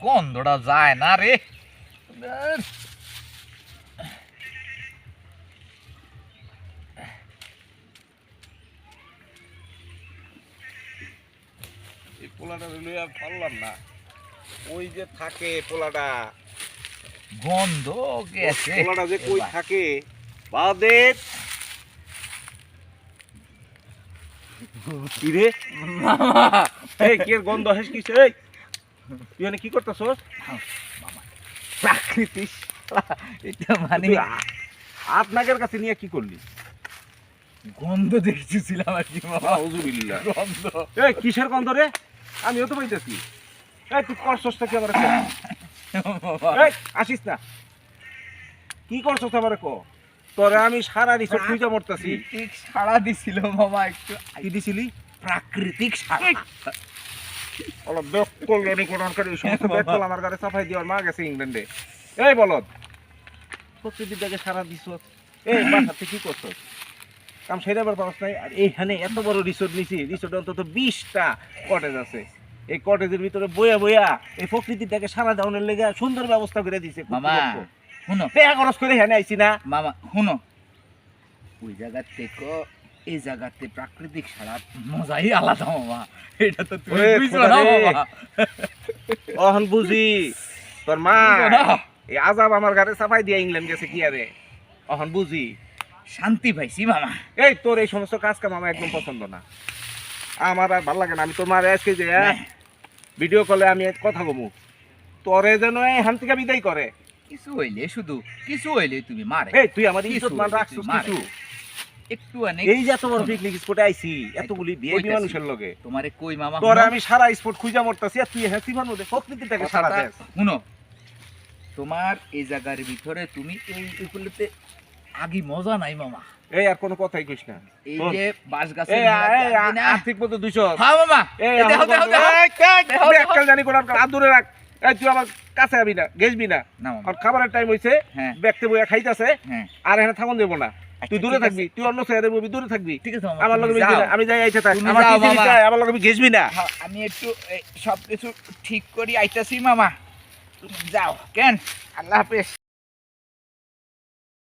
গন্ধটা যায় না রে। এই পোলাটা লই আর পারলাম না। ওই যে থাকে পোলাটা, গন্ধ গেছে পোলাটা যে কই থাকে বাদে কি রে? এই কি এর গন্ধ হেস কিছে? এই তুই এনে কি করতেছস? প্রাকৃতিক এটা মানে আপনাদের কাছে নিয়ে কি করলি? গন্ধ দেখছিলাম আর কি মামা। আউযুবিল্লাহ। গন্ধ এই কিসের গন্ধ রে? আমিও তো পাইতেছি। এই তুই করছস কি আমারে কো? এই আসিস না। কি করছস আমারে কো? তোরে আমি সারা রিসোর্ট খুঁজে মরতাছি। প্রাকৃতিক সাড়া দিছিল মামা একটু। কি দিছিলি? প্রাকৃতিক সাড়া। ওলা বেকল রেডি কোন করে সমস্ত বেকল আমার ঘরে সাফাই দিওর মা গেছে ইংল্যান্ডে। এই বলদ। প্রতিদিন থেকে সারা দিছস। এই বাসাতে কি করছস? কাম সেরাবার পারছ নাই। আর এইখানে এত বড় রিসোর্ট নিছি, রিসোর্টে অন্তত 20টা কটেজ আছে। এই কটেজের ভিতরে বইয়া বইয়া এই প্রকৃতিটাকে সারা দাউনের লেগে সুন্দর ব্যবস্থা করে দিছে মামা শুনো, টাকা খরচ করে এখানে আইছি না। মামা শুনো, ওই জায়গার থেকে এই জায়গাতে প্রাকৃতিক সাড়ার মজাই আলাদা মামা। এটা তো তুমি ওরে বুঝছো খোদা না রে। মামা। অহন বুঝি তোর মা বুঝো না? এই আজাব আমার ঘরে সাফাই দিয়া ইংল্যান্ড গেছে কি আরে অহন বুঝি। শান্তি পাইছি মামা। এই তোর এই সমস্ত কাজ কাম আমার একদম পছন্দ না, আমার আর ভালো লাগে না। আমি তোর মারে আজকে যে ভিডিও কলে আমি কথা কমু, তোরে যেন এখান থেকে বিদায় করে। কিছু হইলে শুধু কিছু হইলে তুমি মারে। এই তুই আমার কিছু ইজ্জত মান হইলে রাখছিস তুই মারে। কিছু? একটু অনেক এই যে এত বড় পিকনিক স্পটে আইছি, এতগুলি বিএপি কইতাছি। মানুষের লগে, তোমারে কই মামা তোরে শুনো, আমি সারা স্পট খুঁজা মরতাছি আর তুই হ্যাঁ তুই মধ্যে প্রকৃতিটাকে সারা কথাটা দেস। শুনো, তোমার এই জায়গার ভিতরে তুমি এই উপলতে আগি মজা নাই মামা। এই আর কোনো কথাই কইস না। এই শোন। যে বাঁশ গাছের এই আর্থিক মতো 200। হ্যাঁ মামা, এই এই দেখো দেখো দেখো। দেখো, দেখো। একটা জানি কোন আর দূরে রাখ। এই তুই আমার কাছে আবি না, গেছবি না। না মামা। আর খাবারের টাইম হইছে, হ্যাঁ ব্যক্তি বইয়া খাইতাছে হ্যাঁ আর এখানে থাকুন দেব না। তুই আচ্ছা, দূরে ঠিক থাকবি, তুই অন্য সাইডে ববি দূরে থাকবি। ঠিক আছে মামা, আমার লগে তুমি মিশবি যাও। না, আমি যাই আইতে থাক। তুমি আমার যাও কি জিনিস বাবা। চাই, আমার লগে ঘেসবি না। হ্যাঁ, আমি একটু সবকিছু ঠিক করি আইতাছি মামা। তুমি যাও কেন, আল্লাহ হাফেজ।